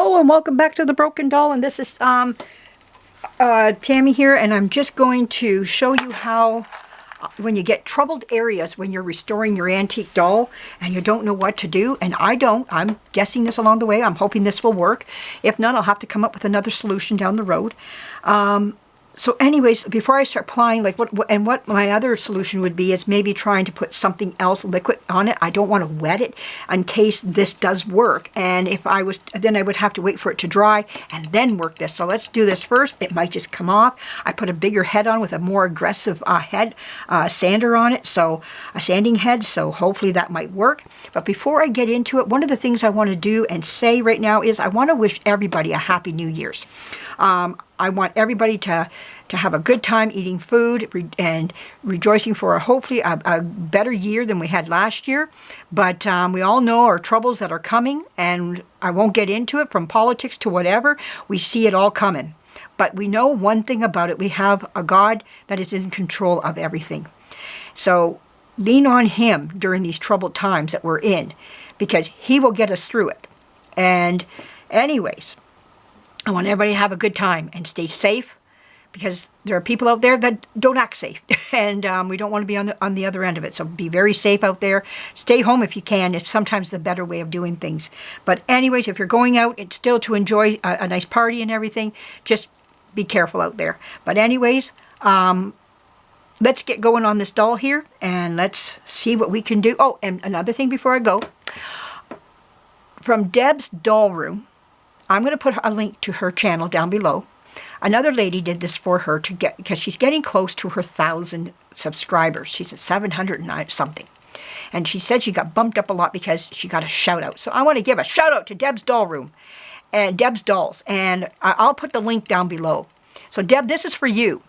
Hello and welcome back to The Broken Doll, and this is Tammy here, and I'm just going to show you how when you get troubled areas when you're restoring your antique doll and you don't know what to do, and I'm guessing this along the way. I'm hoping this will work. If not, I'll have to come up with another solution down the road. So anyways, before I start applying, what my other solution would be is maybe trying to put something else liquid on it. I don't want to wet it in case this does work. And if I was, then I would have to wait for it to dry and then work this. So let's do this first. It might just come off. I put a bigger head on with a more aggressive sander on it, so a sanding head. So hopefully that might work. But before I get into it, one of the things I want to do and say right now is I want to wish everybody a Happy New Year's. I want everybody to have a good time eating food and rejoicing for hopefully a better year than we had last year. But we all know our troubles that are coming, and I won't get into it, from politics to whatever. We see it all coming. But we know one thing about it. We have a God that is in control of everything. So lean on Him during these troubled times that we're in, because He will get us through it. And anyways, I want everybody to have a good time and stay safe, because there are people out there that don't act safe, and we don't want to be on the other end of it. So be very safe out there. Stay home if you can. It's sometimes the better way of doing things. But anyways, if you're going out, it's still to enjoy a nice party and everything. Just be careful out there. But anyways, let's get going on this doll here, and let's see what we can do. Oh, and another thing before I go. From Deb's Doll Room, I'm going to put a link to her channel down below. Another lady did this for her because she's getting close to her 1,000 subscribers. She's at 709 something. And she said she got bumped up a lot because she got a shout out. So I want to give a shout out to Deb's Doll Room and Deb's Dolls. And I'll put the link down below. So Deb, this is for you.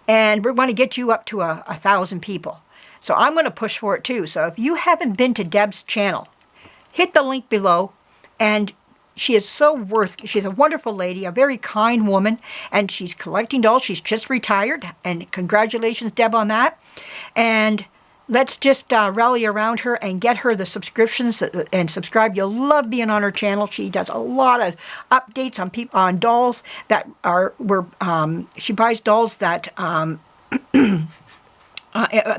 And we're going to get you up to 1,000 people. So I'm going to push for it too. So if you haven't been to Deb's channel, hit the link below. And she is she's a wonderful lady, a very kind woman, and she's collecting dolls. She's just retired, and congratulations, Deb, on that. And let's just rally around her and get her the subscriptions and subscribe. You'll love being on her channel. She does a lot of updates on dolls that she buys dolls that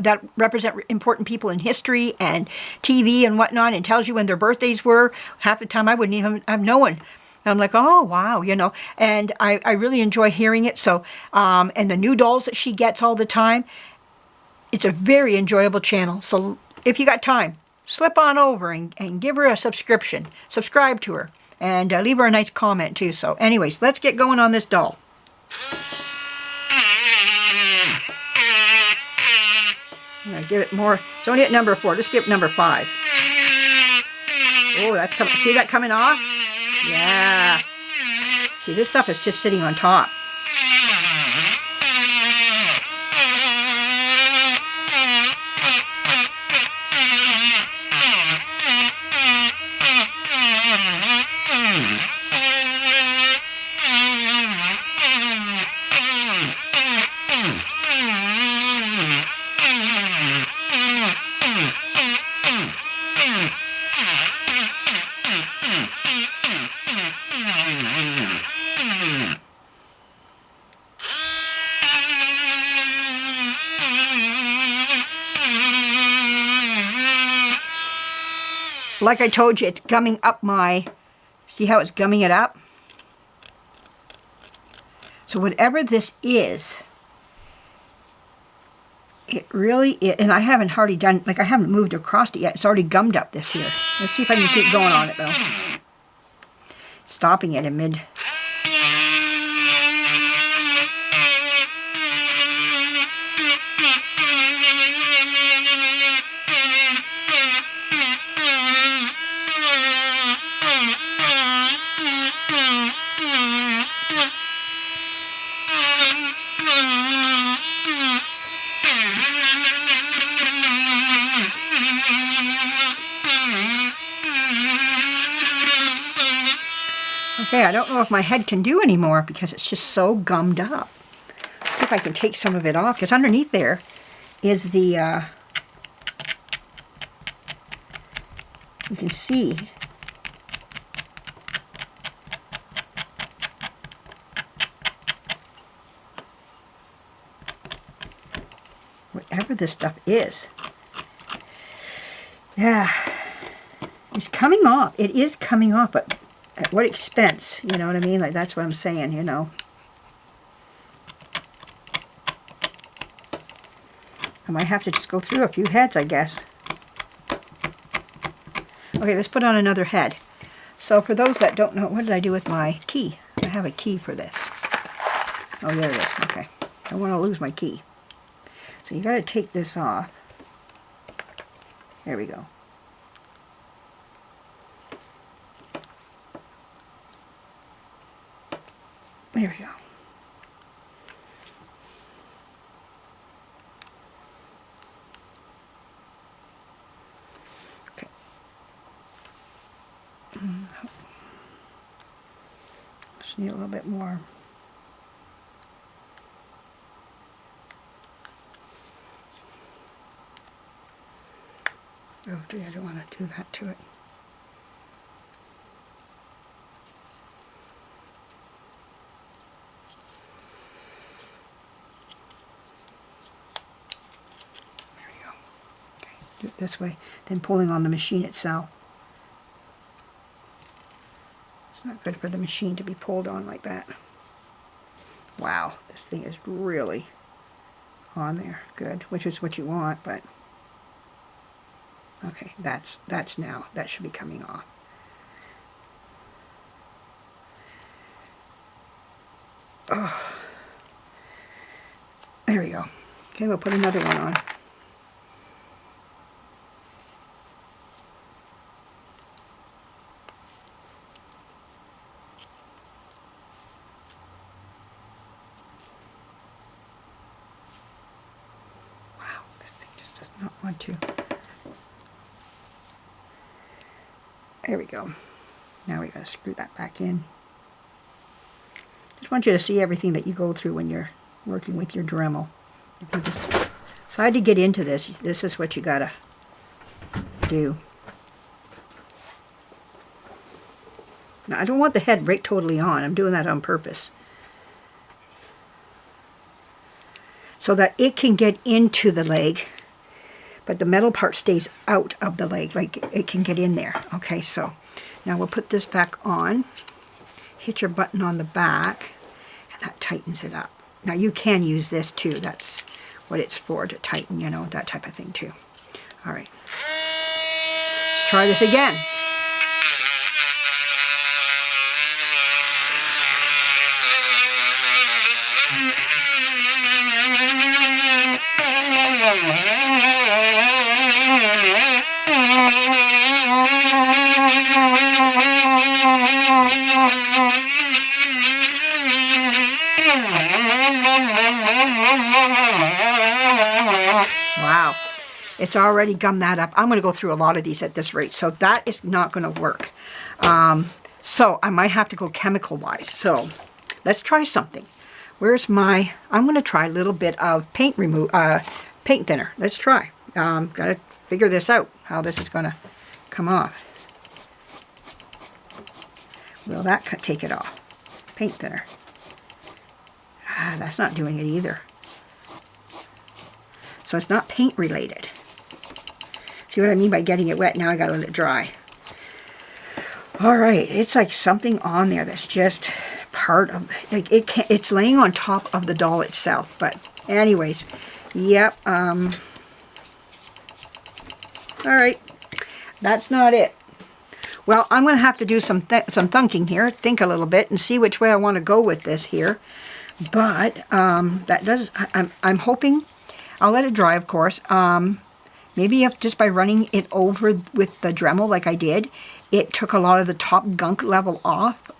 that represent important people in history and TV and whatnot, and tells you when their birthdays were. Half the time I wouldn't even have known. I'm like, oh, wow, you know. And I really enjoy hearing it. So, and the new dolls that she gets all the time. It's a very enjoyable channel. So if you got time, slip on over and give her a subscription. Subscribe to her. And leave her a nice comment, too. So anyways, let's get going on this doll. I'm going to give it more. It's only at number 4. Just give it number 5. Oh, that's coming. See that coming off? Yeah. See, this stuff is just sitting on top. Like I told you, it's gumming up see how it's gumming it up? So whatever this is, it really is, and I haven't hardly done, I haven't moved across it yet. It's already gummed up this here. Let's see if I can keep going on it though. Stopping it in mid. Okay, I don't know if my head can do anymore because it's just so gummed up. Let's see if I can take some of it off, because underneath there is the, you can see whatever this stuff is. Yeah, it's coming off. It is coming off, but at what expense? You know what I mean? Like, that's what I'm saying, you know. I might have to just go through a few heads, I guess. Okay, let's put on another head. So for those that don't know, what did I do with my key? I have a key for this. Oh, there it is. Okay. I don't want to lose my key. So you got to take this off. There we go. There we go. Okay. Just need a little bit more. Oh, gee, I don't want to do that to it. There we go. Okay, do it this way, then pulling on the machine itself. It's not good for the machine to be pulled on like that. Wow, this thing is really on there. Good, which is what you want, but okay, that's now. That should be coming off. Oh. There we go. Okay, we'll put another one on. Wow, this thing just does not want to. There we go. Now we gotta screw that back in. Just want you to see everything that you go through when you're working with your Dremel. If you just decide to get into this, this is what you gotta do. Now, I don't want the head right totally on. I'm doing that on purpose. So that it can get into the leg, but the metal part stays out of the leg, like it can get in there. Okay, so now we'll put this back on. Hit your button on the back, and that tightens it up. Now you can use this too. That's what it's for, to tighten, you know, that type of thing too. All right. Let's try this again. Wow, it's already gummed that up. I'm going to go through a lot of these at this rate, so that is not going to work. So I might have to go chemical wise. So let's try something. Where's my, I'm going to try a little bit of paint thinner. Let's try. Got to figure this out, how this is going to come off. Will that take it off? Paint thinner. Ah, that's not doing it either. So it's not paint related. See what I mean by getting it wet? Now I gotta let it dry. All right, it's like something on there that's just part of, like it's laying on top of the doll itself. But anyways, yep. All right, that's not it. Well, I'm gonna have to do some thinking here, think a little bit, and see which way I want to go with this here. But that does. I'm hoping. I'll let it dry, of course. Maybe if just by running it over with the Dremel like I did, it took a lot of the top gunk level off.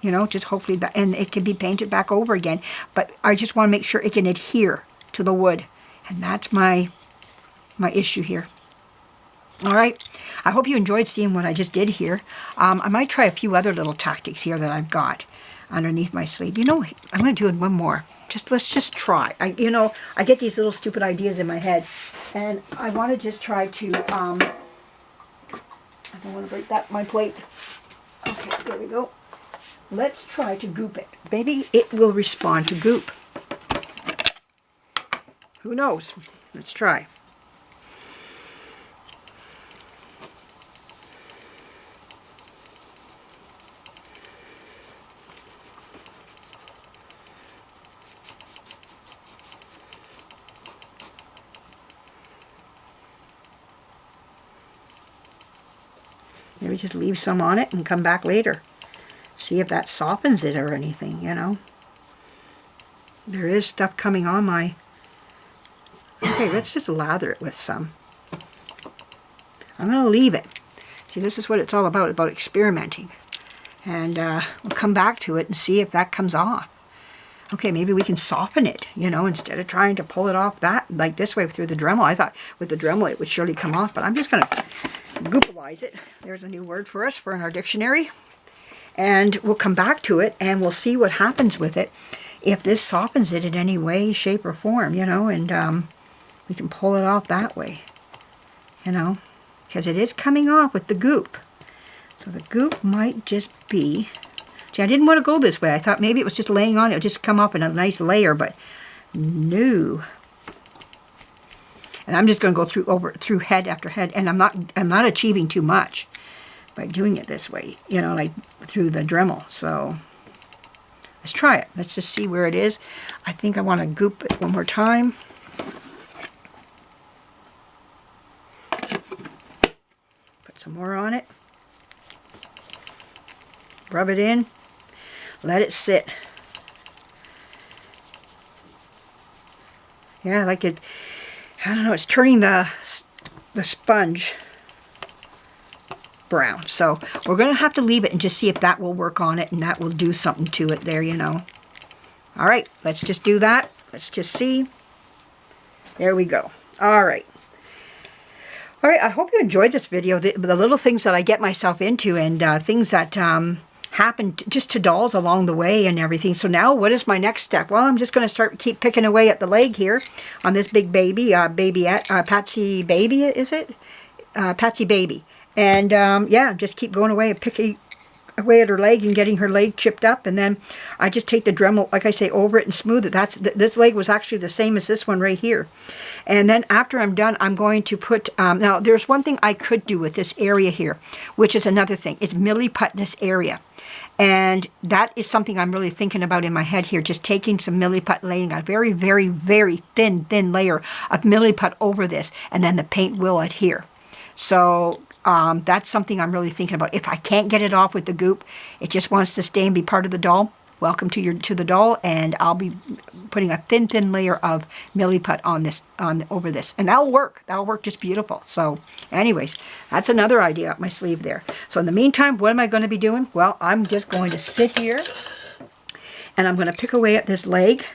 You know, just hopefully that, and it can be painted back over again. But I just want to make sure it can adhere to the wood, and that's my issue here. All right. I hope you enjoyed seeing what I just did here. I might try a few other little tactics here that I've got underneath my sleeve. You know, I'm going to do one more. Let's just try. You know, I get these little stupid ideas in my head, and I want to just try to, I don't want to break my plate. Okay, there we go. Let's try to goop it. Maybe it will respond to goop. Who knows? Let's try. Maybe just leave some on it and come back later. See if that softens it or anything, you know. There is stuff coming on my... Okay, let's just lather it with some. I'm going to leave it. See, this is what it's all about experimenting. And we'll come back to it and see if that comes off. Okay, maybe we can soften it, you know, instead of trying to pull it off that, like this way through the Dremel. I thought with the Dremel it would surely come off, but I'm just going to goopalize it. There's a new word for us for in our dictionary. And we'll come back to it and we'll see what happens with it. If this softens it in any way, shape, or form, you know, and we can pull it off that way, you know, because it is coming off with the goop. So the goop might just be... See, I didn't want to go this way. I thought maybe it was just laying on, it would just come up in a nice layer, but no. And I'm just going to go through head after head, and I'm not achieving too much by doing it this way, you know, like through the Dremel. So let's try it. Let's just see where it is. I think I want to goop it one more time. Put some more on it. Rub it in. Let it sit. Yeah, like it, I don't know, it's turning the sponge brown. So we're going to have to leave it and just see if that will work on it and that will do something to it there, you know. All right, let's just do that. Let's just see. There we go. All right. All right, I hope you enjoyed this video, the little things that I get myself into and things that happened just to dolls along the way and everything. So now what is my next step? Well, I'm just going to keep picking away at the leg here on this big baby, Patsy Baby, is it? Patsy Baby. And yeah, just keep going away and picking away at her leg and getting her leg chipped up. And then I just take the Dremel, like I say, over it and smooth it. This leg was actually the same as this one right here. And then after I'm done, I'm going to put, now there's one thing I could do with this area here, which is another thing. It's Milliput this area. And that is something I'm really thinking about in my head here, just taking some Milliput, laying a very, very, very thin layer of Milliput over this, and then the paint will adhere. So that's something I'm really thinking about. If I can't get it off with the goop, it just wants to stay and be part of the doll, welcome to the doll, and I'll be putting a thin layer of Milliput on this, over this, and that'll work. That'll work just beautiful. So anyways, that's another idea up my sleeve there. So in the meantime, what am I going to be doing? Well, I'm just going to sit here and I'm going to pick away at this leg,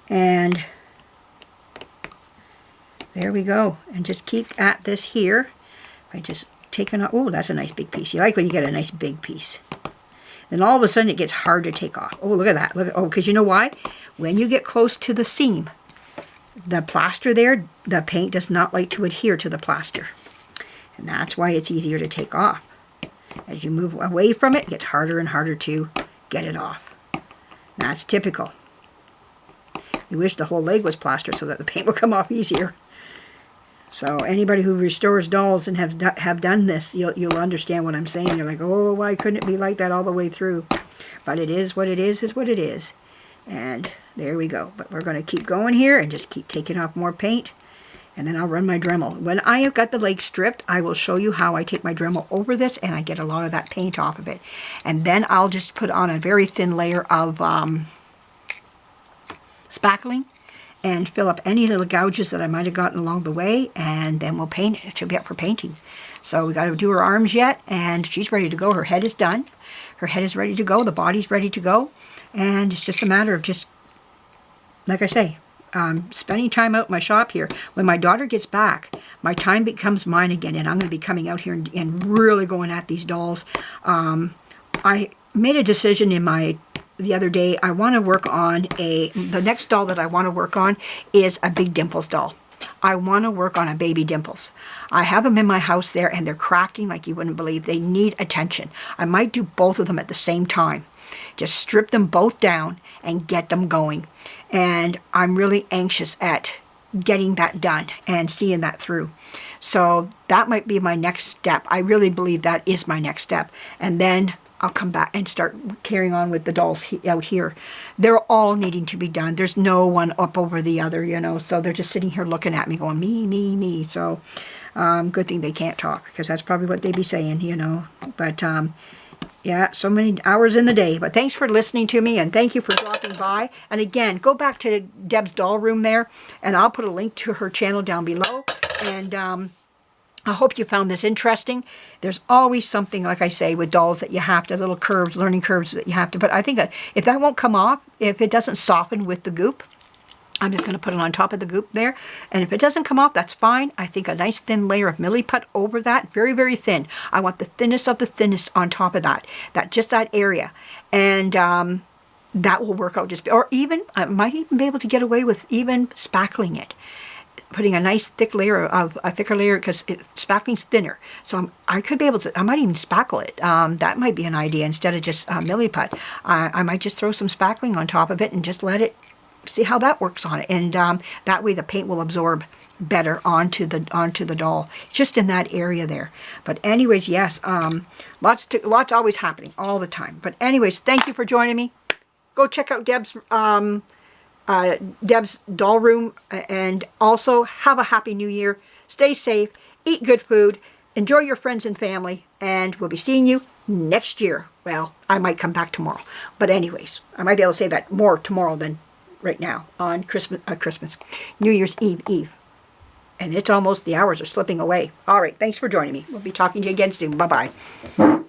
and there we go, and just keep at this here. I just taken off. Oh, that's a nice big piece. You like when you get a nice big piece. Then all of a sudden it gets hard to take off. Oh, look at that. Look at, oh, because you know why? When you get close to the seam, the plaster there, the paint does not like to adhere to the plaster. And that's why it's easier to take off. As you move away from it, it gets harder and harder to get it off. That's typical. You wish the whole leg was plaster so that the paint would come off easier. So anybody who restores dolls and have done this, you'll understand what I'm saying. You're like, oh, why couldn't it be like that all the way through? But it is what it is what it is. And there we go. But we're going to keep going here and just keep taking off more paint. And then I'll run my Dremel. When I have got the leg stripped, I will show you how I take my Dremel over this and I get a lot of that paint off of it. And then I'll just put on a very thin layer of spackling and fill up any little gouges that I might have gotten along the way, and then we'll paint it. She'll be up for painting. So we got to do her arms yet, and she's ready to go. Her head is done. Her head is ready to go. The body's ready to go. And it's just a matter of just, like I say, spending time out in my shop here. When my daughter gets back, my time becomes mine again, and I'm going to be coming out here and really going at these dolls. I made a decision the other day. I want to work on the next doll that I want to work on is a Big Dimples doll. I want to work on a Baby Dimples. I have them in my house there and they're cracking like you wouldn't believe. They need attention. I might do both of them at the same time. Just strip them both down and get them going. And I'm really anxious at getting that done and seeing that through. So that might be my next step. I really believe that is my next step. And then I'll come back and start carrying on with the dolls out here. They're all needing to be done. There's no one up over the other, you know. So they're just sitting here looking at me going, me, me, me. So good thing they can't talk, because that's probably what they'd be saying, you know. But yeah, so many hours in the day. But thanks for listening to me, and thank you for dropping by. And again, go back to Deb's Doll Room there, and I'll put a link to her channel down below. And I hope you found this interesting. There's always something, like I say, with dolls that you have to, little curves, learning curves that you have to. But I think if that won't come off, if it doesn't soften with the goop, I'm just going to put it on top of the goop there. And if it doesn't come off, that's fine. I think a nice thin layer of Milliput over that, very, very thin. I want the thinnest of the thinnest on top of that, just that area. And that will work out just, or even, I might even be able to get away with even spackling it. Putting a nice thick layer of a thicker layer, because spackling's thinner. So I could be able to, I might even spackle it. That might be an idea instead of just Milliput. I might just throw some spackling on top of it and just let it, see how that works on it. And that way the paint will absorb better onto the doll, just in that area there. But anyways, yes, lots always happening all the time. But anyways, thank you for joining me. Go check out Deb's Doll Room, and also have a happy new year. Stay safe, eat good food, enjoy your friends and family, and we'll be seeing you next year. Well, I might come back tomorrow, but anyways, I might be able to say that more tomorrow than right now on New Year's Eve. And it's almost, the hours are slipping away. All right, thanks for joining me. We'll be talking to you again soon. Bye-bye.